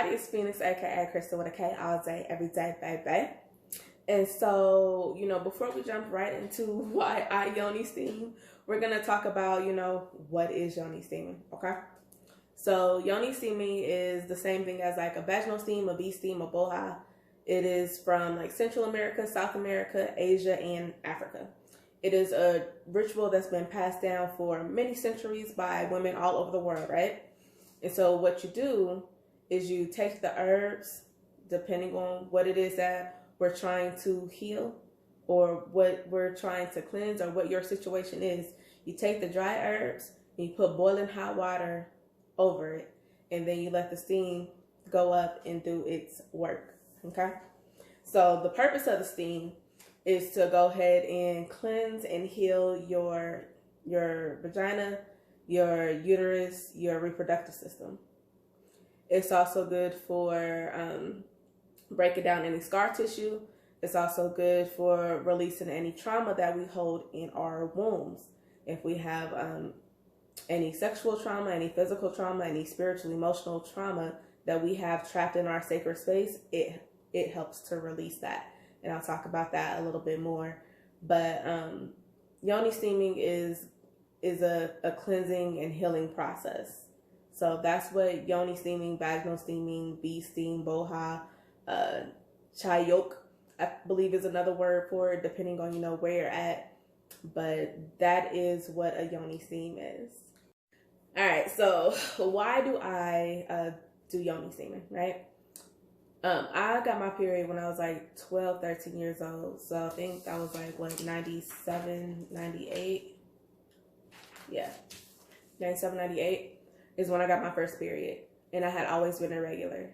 everybody, it's Phoenix, aka Crystal with a K, all day, every day, baby. And so, before we jump right into why I Yoni Steam, we're going to talk about, what is Yoni Steaming, okay? So, Yoni Steaming is the same thing as like a vaginal steam, a bee steam, a boha. It is from like Central America, South America, Asia, and Africa. It is a ritual that's been passed down for many centuries by women all over the world, right? And so what you do is you take the herbs, depending on what it is that we're trying to heal or what we're trying to cleanse or what your situation is. You take the dry herbs and you put boiling hot water over it, and then you let the steam go up and do its work, okay? So the purpose of the steam is to go ahead and cleanse and heal your vagina, your uterus, your reproductive system. It's also good for breaking down any scar tissue. It's also good for releasing any trauma that we hold in our wombs. If we have any sexual trauma, any physical trauma, any spiritual, emotional trauma that we have trapped in our sacred space, it helps to release that. And I'll talk about that a little bit more. But Yoni steaming is a cleansing and healing process. So that's what Yoni steaming, vaginal steaming, bee steam, boha, chayok, I believe is another word for it, depending on, where you're at. But that is what a Yoni steam is. All right, so why do I do Yoni steaming, right? I got my period when I was like 12, 13 years old. So I think that was like, 97, 98? Yeah, 97, 98 is when I got my first period. And I had always been irregular.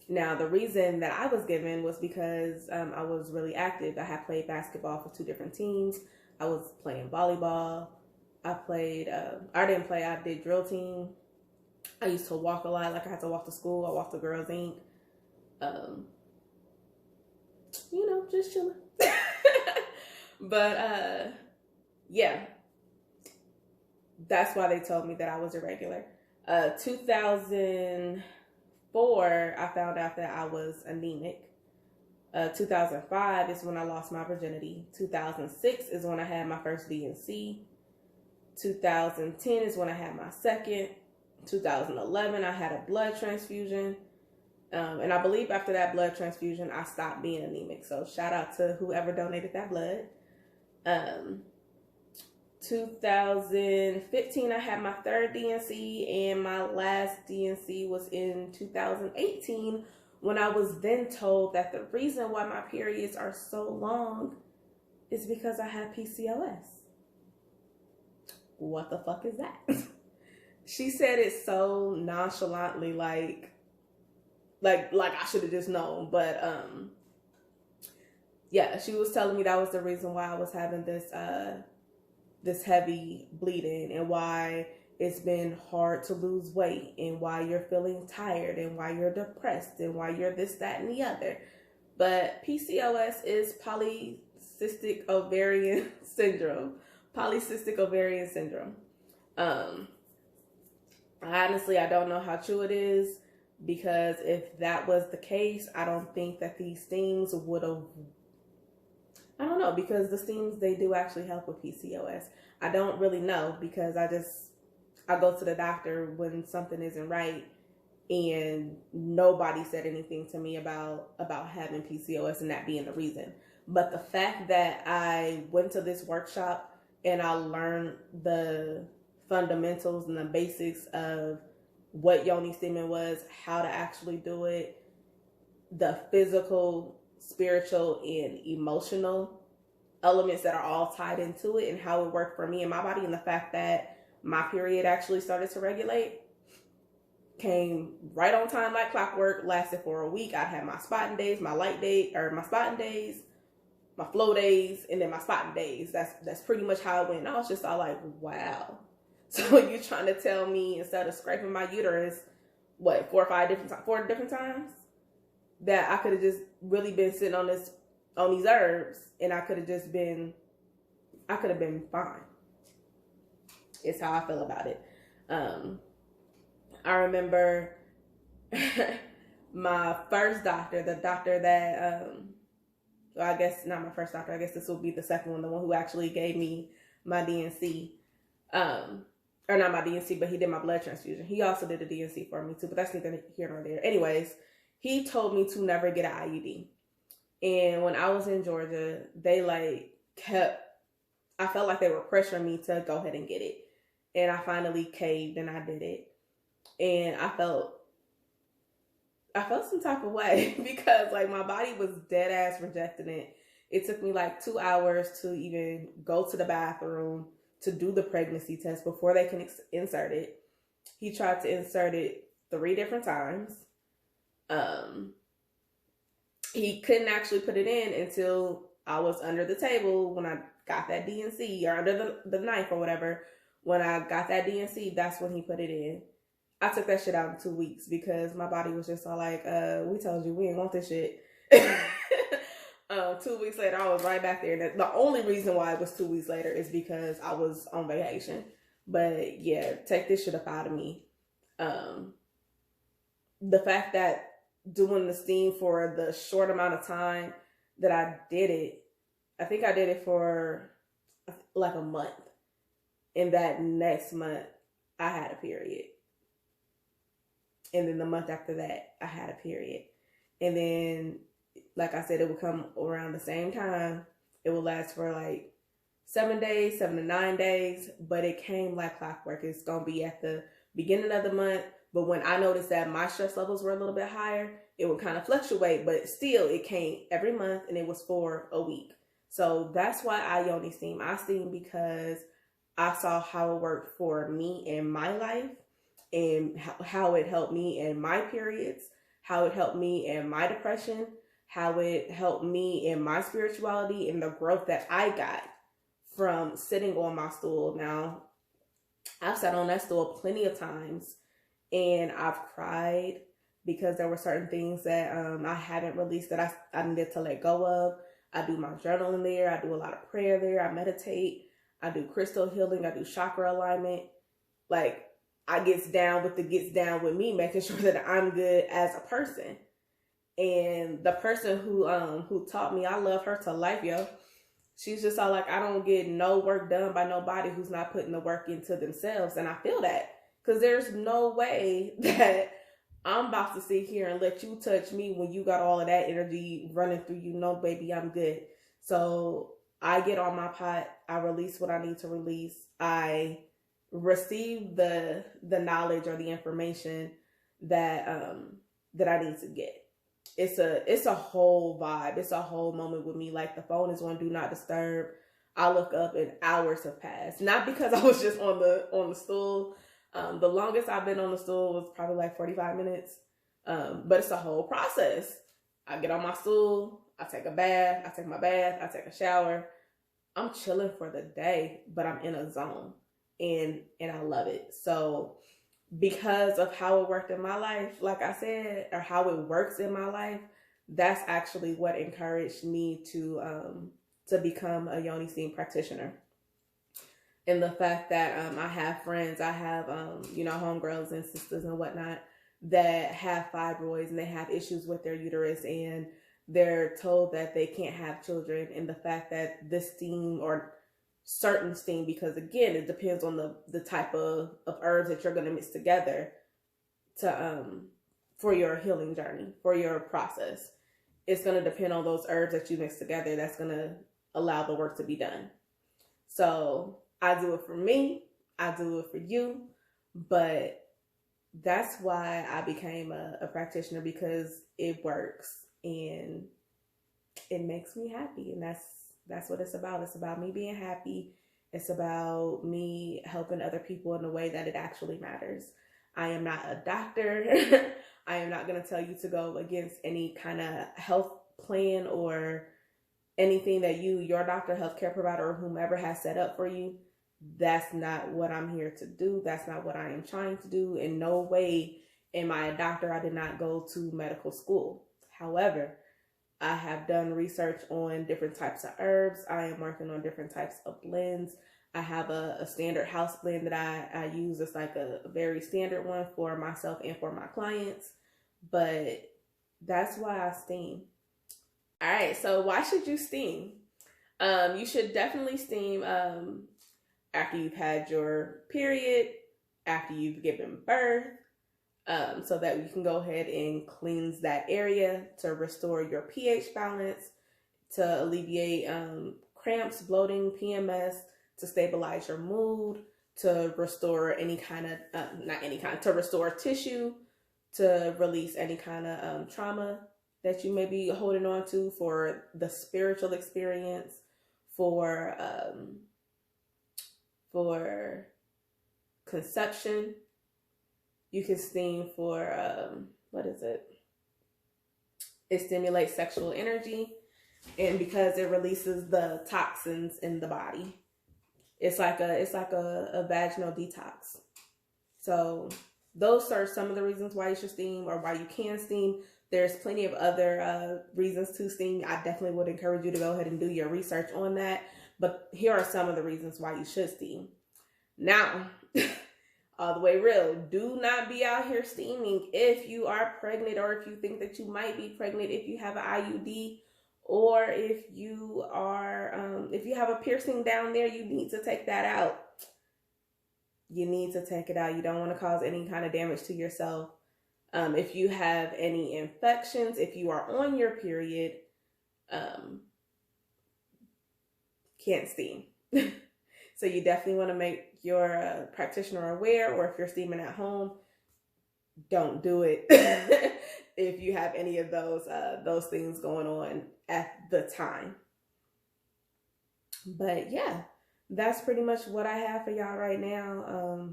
Now, the reason that I was given was because I was really active. I had played basketball for 2 different teams. I was playing volleyball. I did drill team. I used to walk a lot. Like I had to walk to school. I walked to Girls Inc. Just chilling. But, yeah, that's why they told me that I was irregular. 2004, I found out that I was anemic. 2005 is when I lost my virginity. 2006 is when I had my first DNC. 2010 is when I had my second. 2011, I had a blood transfusion. And I believe after that blood transfusion, I stopped being anemic. So shout out to whoever donated that blood. 2015, I had my third DNC, and my last DNC was in 2018 when I was then told that the reason why my periods are so long is because I have PCOS. What the fuck is that? She said it so nonchalantly, like I should have just known. But yeah, she was telling me that was the reason why I was having this heavy bleeding, and why it's been hard to lose weight, and why you're feeling tired, and why you're depressed, and why you're this, that, and the other. But PCOS is polycystic ovarian syndrome. Polycystic ovarian syndrome. Honestly, I don't know how true it is, because if that was the case, I don't think that these steams would have, I don't know, because the steams, they do actually help with PCOS. I don't really know, because I go to the doctor when something isn't right, and nobody said anything to me about having PCOS and that being the reason. But the fact that I went to this workshop and I learned the fundamentals and the basics of what Yoni steaming was, how to actually do it, the physical, spiritual, and emotional elements that are all tied into it, and how it worked for me and my body, and the fact that my period actually started to regulate, came right on time like clockwork, lasted for a week. I had my spotting days, my spotting days, my flow days, and then my spotting days. That's pretty much how it went. And I was just all like, wow. So you're trying to tell me, instead of scraping my uterus, what, 4 different times, that I could have just really been sitting on these herbs, and I could have been fine. It's how I feel about it. I remember my first doctor, the doctor that, well, I guess not my first doctor, I guess this will be the second one, the one who actually gave me my DNC, or not my DNC, but he did my blood transfusion. He also did a DNC for me too, but that's neither here nor there. Anyways, he told me to never get an IUD. And when I was in Georgia, they I felt like they were pressuring me to go ahead and get it. And I finally caved and I did it. And I felt some type of way because like my body was dead ass rejecting it. It took me like 2 hours to even go to the bathroom to do the pregnancy test before they can insert it. He tried to insert it 3 different times. He couldn't actually put it in until I was under the table when I got that DNC, or under the knife or whatever. When I got that DNC, that's when he put it in. I took that shit out in 2 weeks because my body was just all like, we told you we didn't want this shit. 2 weeks later, I was right back there. And the only reason why it was 2 weeks later is because I was on vacation. But yeah, take this shit up out of me. The fact that doing the steam for the short amount of time that I did it, I think I did it for like a month. And that next month, I had a period. And then the month after that, I had a period. And then, like I said, it would come around the same time. It would last for like 7 days, 7 to 9 days. But it came like clockwork. It's going to be at the beginning of the month. But when I noticed that my stress levels were a little bit higher, it would kind of fluctuate. But still, it came every month and it was for a week. So that's why I Yoni Steam. I steam because I saw how it worked for me in my life, and how it helped me in my periods, how it helped me in my depression, how it helped me in my spirituality, and the growth that I got from sitting on my stool. Now, I've sat on that stool plenty of times, and I've cried because there were certain things that I haven't released that I needed to let go of. I do my journaling there. I do a lot of prayer there. I meditate. I do crystal healing. I do chakra alignment. Like, I gets down with me, making sure that I'm good as a person. And the person who taught me, I love her to life, yo. She's just all like, I don't get no work done by nobody who's not putting the work into themselves. And I feel that, because there's no way that I'm about to sit here and let you touch me when you got all of that energy running through you. No, baby, I'm good. So I get on my pot. I release what I need to release. I receive the knowledge or the information that I need to get. It's a whole vibe. It's a whole moment with me. Like, the phone is on do not disturb. I look up and hours have passed. Not because I was just on the stool. The longest I've been on the stool was probably like 45 minutes. But it's a whole process. I get on my stool, I take a bath, I take my bath, I take a shower. I'm chilling for the day, but I'm in a zone. And I love it. So because of how it worked in my life, like I said, or how it works in my life, that's actually what encouraged me to become a Yoni Steam practitioner. And the fact that I have friends, I have homegirls and sisters and whatnot that have fibroids and they have issues with their uterus, and they're told that they can't have children. And the fact that this steam, or certain steam, because again, it depends on the type of herbs that you're going to mix together to for your healing journey, for your process. It's going to depend on those herbs that you mix together that's going to allow the work to be done. So I do it for me, I do it for you, but that's why I became a practitioner, because it works and it makes me happy. And that's what it's about. It's about me being happy. It's about me helping other people in a way that it actually matters. I am not a doctor. I am not going to tell you to go against any kind of health plan or anything that your doctor, healthcare provider, or whomever has set up for you. That's not what I'm here to do. That's not what I am trying to do. In no way am I a doctor. I did not go to medical school. However, I have done research on different types of herbs. I am working on different types of blends. I have a standard house blend that I use. It's like a very standard one for myself and for my clients. but that's why I steam. All right, so why should you steam? You should definitely steam after you've had your period, after you've given birth, so that you can go ahead and cleanse that area to restore your pH balance, to alleviate cramps, bloating, PMS, to stabilize your mood, to restore any kind of, to restore tissue, to release any kind of trauma that you may be holding on to, for the spiritual experience, for conception. You can steam for, it stimulates sexual energy, and because it releases the toxins in the body, it's like a vaginal detox. So those are some of the reasons why you should steam, or why you can steam. There's plenty of other reasons to steam. I definitely would encourage you to go ahead and do your research on that. But here are some of the reasons why you should steam. Now, all the way real, do not be out here steaming if you are pregnant, or if you think that you might be pregnant, if you have an IUD, or if you are, if you have a piercing down there, you need to take that out. You need to take it out. You don't want to cause any kind of damage to yourself. If you have any infections, if you are on your period, can't steam. So you definitely want to make your practitioner aware, or if you're steaming at home, don't do it if you have any of those things going on at the time. But yeah, that's pretty much what I have for y'all right now.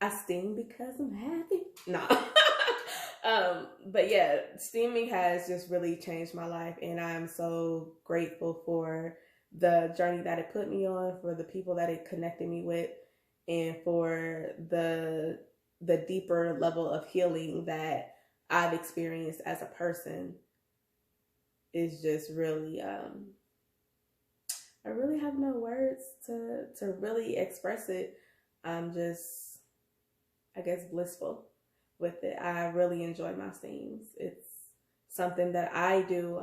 I steam because I'm happy. Nah. But yeah, steaming has just really changed my life, and I'm so grateful for the journey that it put me on, for the people that it connected me with, and for the deeper level of healing that I've experienced as a person. Is just really, I really have no words to really express it. I'm just, I guess, blissful with it. I really enjoy my steams. It's something that I do.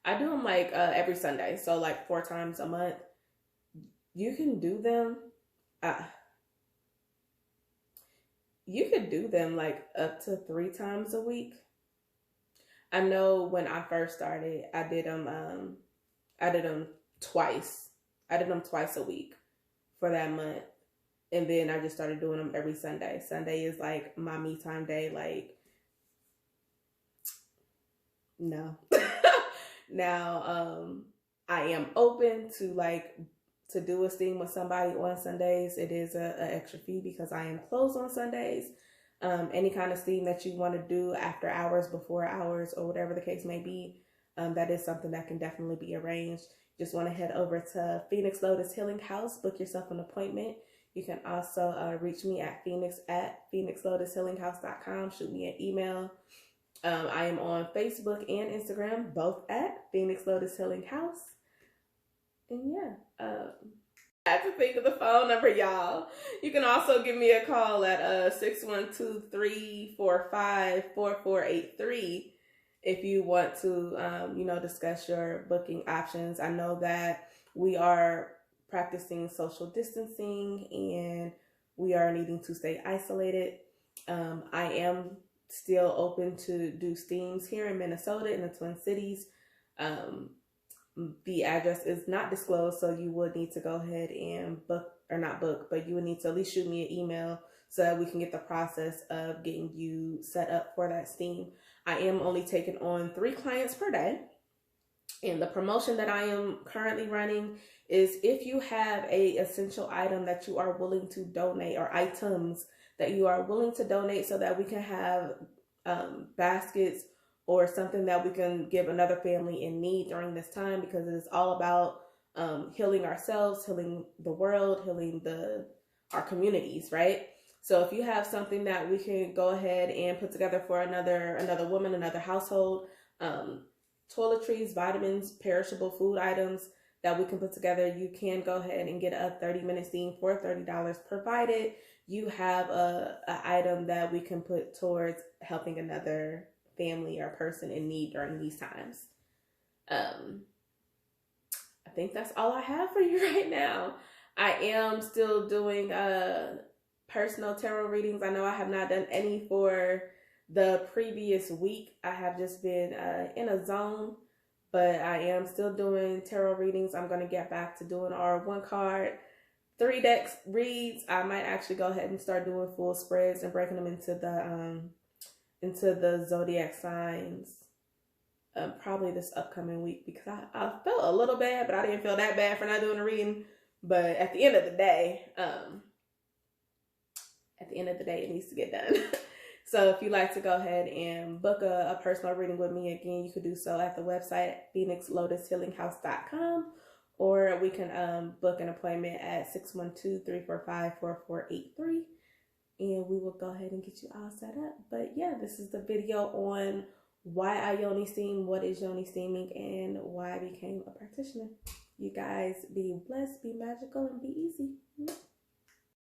I do them like every Sunday, so like 4 times a month. You can do them. You could do them like up to 3 times a week. I know when I first started, I did them twice. I did them twice a week for that month. And then I just started doing them every Sunday. Sunday is like my me time day. Like, no. Now, I am open to do a steam with somebody on Sundays. It is an extra fee because I am closed on Sundays. Any kind of steam that you want to do after hours, before hours, or whatever the case may be, that is something that can definitely be arranged. Just want to head over to Phoenix Lotus Healing House, book yourself an appointment. You can also reach me at phoenixlotushealinghouse.com. Shoot me an email. I am on Facebook and Instagram, both at Phoenix Lotus Healing House. And yeah, I have to think of the phone number, y'all. You can also give me a call at 612-345-4483 if you want to, discuss your booking options. I know that we are practicing social distancing and we are needing to stay isolated. I am still open to do steams here in Minnesota, in the Twin Cities. The address is not disclosed, so you would need to go ahead and but you would need to at least shoot me an email so that we can get the process of getting you set up for that steam. I am only taking on 3 clients per day. And the promotion that I am currently running is if you have a essential item that you are willing to donate, or items that you are willing to donate, so that we can have baskets or something that we can give another family in need during this time, because it is all about healing ourselves, healing the world, healing our communities, right? So if you have something that we can go ahead and put together for another woman, another household, toiletries, vitamins, perishable food items that we can put together, you can go ahead and get a 30-minute steam for $30, provided you have a item that we can put towards helping another family or person in need during these times. I think that's all I have for you right now. I am still doing personal tarot readings. I know I have not done any for the previous week. I have just been in a zone, but I am still doing tarot readings. I'm going to get back to doing our 1 card, 3 decks reads. I might actually go ahead and start doing full spreads and breaking them into the zodiac signs. Probably this upcoming week, because I felt a little bad, but I didn't feel that bad for not doing a reading. But at the end of the day, it needs to get done. So if you'd like to go ahead and book a personal reading with me, again, you could do so at the website phoenixlotushealinghouse.com, or we can book an appointment at 612-345-4483, and we will go ahead and get you all set up. But yeah, this is the video on why I Yoni Steam, what is Yoni Steaming, and why I became a practitioner. You guys be blessed, be magical, and be easy.